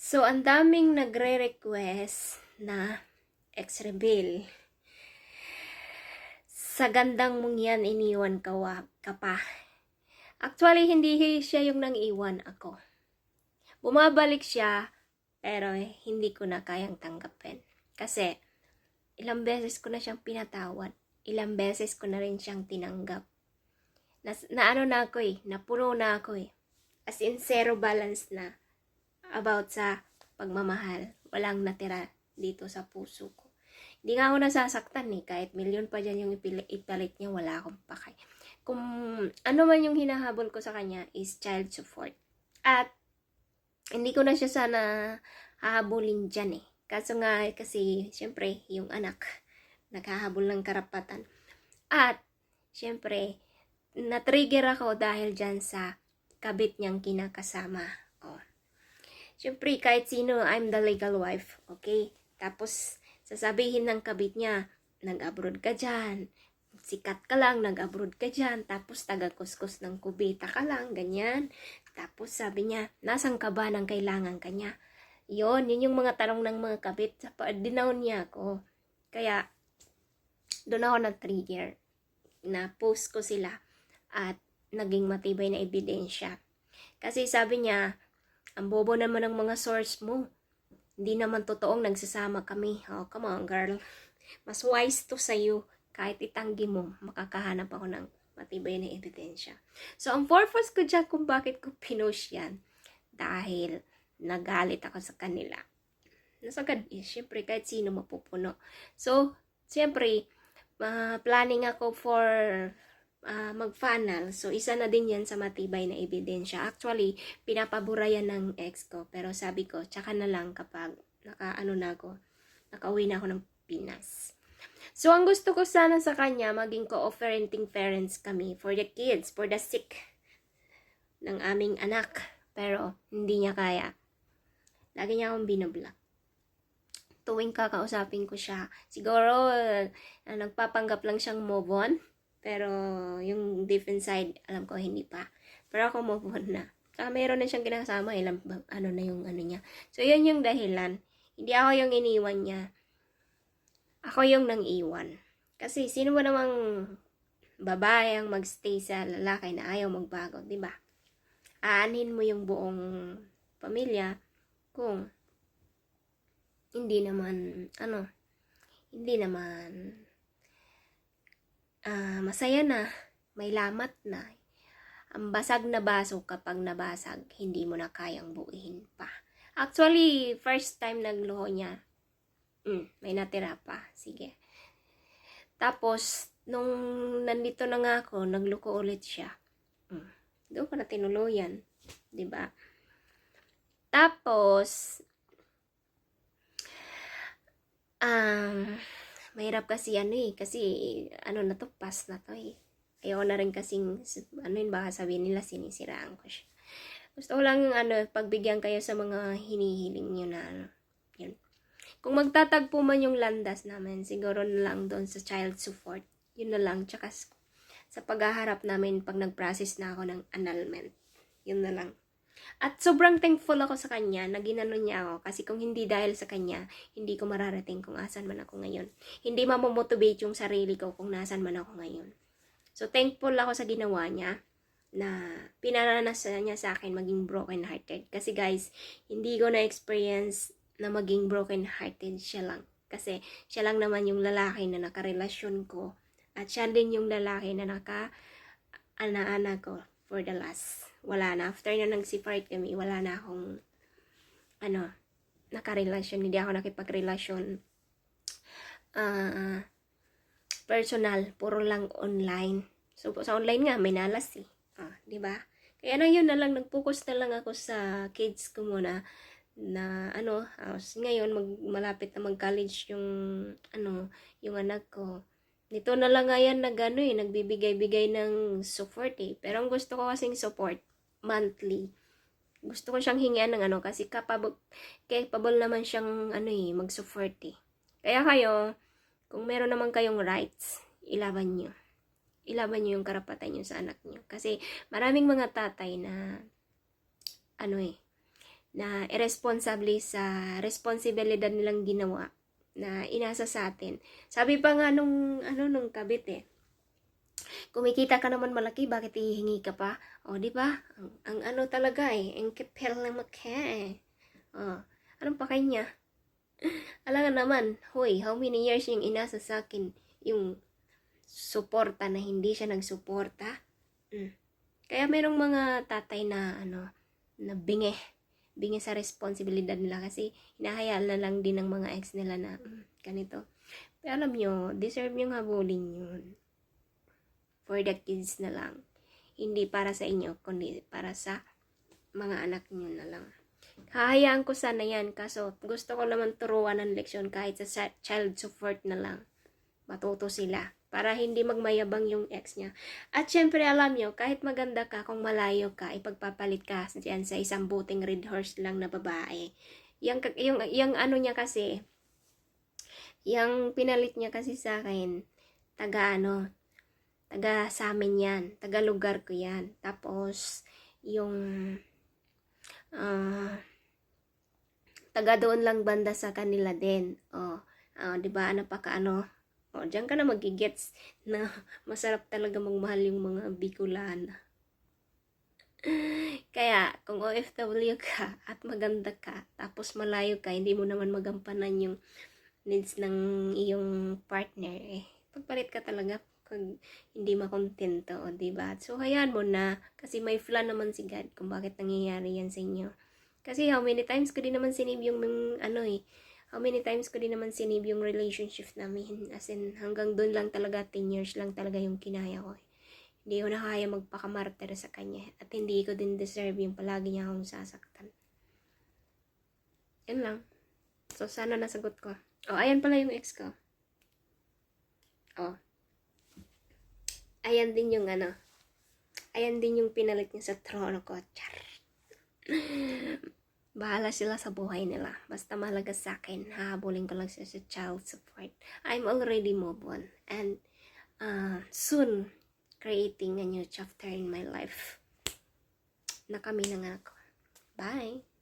So, ang daming nagre-request na ex-rebel. Sa gandang mong yan, iniwan ka pa. Actually, hindi siya yung nang iwan ako. Bumabalik siya, pero hindi ko na kayang tanggapin. Kasi, ilang beses ko na siyang pinatawad. Ilang beses ko na rin siyang tinanggap. Na ano na ako napuno na ako As in, zero balance na about sa pagmamahal. Walang natira dito sa puso ko. Hindi nga ako nasasaktan kahit milyon pa dyan yung ipalit niya, wala akong pakay. Kung ano man yung hinahabol ko sa kanya is child support. At hindi ko na siya sana hahabulin dyan Kaso nga kasi, syempre, yung anak, naghahabol ng karapatan. At, syempre, na-trigger ako dahil dyan sa kabit niyang kinakasama. Syempre, kahit sino, I'm the legal wife. Okay? Tapos, sasabihin ng kabit niya, nag-abroad ka dyan. Sikat ka lang, nag-abroad ka dyan. Tapos, taga-kuskus ng kubita ka lang, ganyan. Tapos, sabi niya, nasan ka ba ng kailangan ka niya? Yun yung mga tanong ng mga kabit. Dinaon niya ako. Kaya, doon ako nag-trigger. Na-post ko sila. At, naging matibay na ebidensya. Kasi sabi niya, ang bobo naman ng mga source mo. Hindi naman totoong nagsasama kami. Oh, come on, girl. Mas wise to sa'yo. Kahit itanggi mo, makakahanap ako ng matibay na ebidensya. So, ang purpose ko dyan kung bakit ko pinost yan. Dahil nagalit ako sa kanila. Nasagad syempre, kahit sino mapupuno. So, syempre, planning ako for mag-funnel. So, isa na din yan sa matibay na ebidensya. Actually, pinapabura yan ng ex ko. Pero sabi ko, tsaka na lang kapag nakauwi na ako ng Pinas. So, ang gusto ko sana sa kanya, maging co-parenting parents kami for the kids, for the sick ng aming anak. Pero, hindi niya kaya. Lagi niya akong binablock. Tuwing kakausapin ko siya, siguro, nagpapanggap lang siyang move on. Pero, yung deep inside, alam ko, hindi pa. Pero ako move on na. Saka meron na siyang kinasama, na yung niya. So, yun yung dahilan. Hindi ako yung iniwan niya. Ako yung nang iwan. Kasi, sino ba namang babae ang magstay sa lalaki na ayaw magbago, di ba? Aanin mo yung buong pamilya kung hindi naman, masaya na, may lamat na. Ang basag na baso kapag nabasag, hindi mo na kayang buuhin pa. Actually, first time nagluho niya, may natira pa. Sige. Tapos, nung nandito na nga ako, nagluko ulit siya. Doon ko na tinuluyan. Diba? Tapos, mahirap kasi kasi na to, pass na to Ayaw na rin kasing, baka sabihin nila sinisiraan ko siya. Gusto ko lang pagbigyan kayo sa mga hinihiling nyo na yun. Kung magtatagpo man yung landas namin, siguro na lang doon sa child support. Yun na lang. Tsaka sa paghaharap namin pag nag-process na ako ng annulment. Yun na lang. At sobrang thankful ako sa kanya na ginano niya ako. Kasi kung hindi dahil sa kanya, hindi ko mararating kung asan man ako ngayon. Hindi mamomotivate yung sarili ko kung nasan man ako ngayon. So, thankful ako sa ginawa niya na pinaranasan niya sa akin maging broken hearted. Kasi guys, hindi ko na-experience na maging broken hearted siya lang. Kasi siya lang naman yung lalaki na nakarelasyon ko. At siya din yung lalaki na naka-ana-ana ko for the last. Wala na. After na nag-separate kami, wala na akong nakarelasyon. Hindi ako nakipagrelasyon personal. Puro lang online. So, sa online nga, may nalas diba? Kaya yun na lang, nag-focus na lang ako sa kids ko muna na ngayon malapit na mag-college yung yung anak ko. Nito na lang nga yan nagbibigay-bigay ng support Pero ang gusto ko kasing support monthly. Gusto ko siyang hingian ng kasi capable naman siyang mag-support Kaya kayo, kung meron naman kayong rights, ilaban nyo yung karapatan nyo sa anak nyo. Kasi maraming mga tatay na na irresponsible sa responsibilidad nilang ginawa na inasa sa atin. Sabi pa nga nung kabit kumikita ka naman malaki, bakit hihingi ka pa? O, di ba? Ang ano talaga ang kapel na makha anong pa kanya? Alam nga naman, hoy, how many years yung inasa sa akin yung suporta na hindi siya nagsuporta? Kaya merong mga tatay na na bingi sa responsibilidad nila kasi hinahayaan na lang din ng mga ex nila na ganito. Pero alam nyo, deserve yung habulin yun. For the kids na lang. Hindi para sa inyo, kundi para sa mga anak nyo na lang. Hahayaan ko sana yan, kaso gusto ko naman turuan ng leksyon kahit sa child support na lang. Matuto sila. Para hindi magmayabang yung ex niya. At syempre alam nyo, kahit maganda ka, kung malayo ka, ipagpapalit ka dyan sa isang buting red horse lang na babae. Yung ano niya kasi, yung pinalit niya kasi sa akin, taga sa amin yan, taga lugar ko yan. Tapos, yung, taga doon lang banda sa kanila din. Diba, diyan ka na magigets na masarap talaga magmahal yung mga Bicolana. Kaya, kung OFW ka at maganda ka, tapos malayo ka, hindi mo naman magampanan yung needs ng iyong partner, pagpalit ka talaga pag hindi makontento, diba? So, hayaan mo na, kasi may plan naman si God kung bakit nangyayari yan sa inyo. Kasi how many times ko din naman sinib yung how many times ko din naman sinib yung relationship namin. As in, hanggang doon lang talaga, 10 years lang talaga yung kinaya ko. Hindi ko na kaya magpakamartir sa kanya. At hindi ko din deserve yung palagi niya akong sasaktan. Yan lang. So, sana nasagot ko. Ayan pala yung ex ko. Ayan din yung ayan din yung pinalit niya sa trono ko. Char. Bahala sila sa buhay nila. Basta mahalaga sa akin, hahabulin ko lang siya sa child support. I'm already moved on. And soon, creating a new chapter in my life. Na kami ng ako. Bye!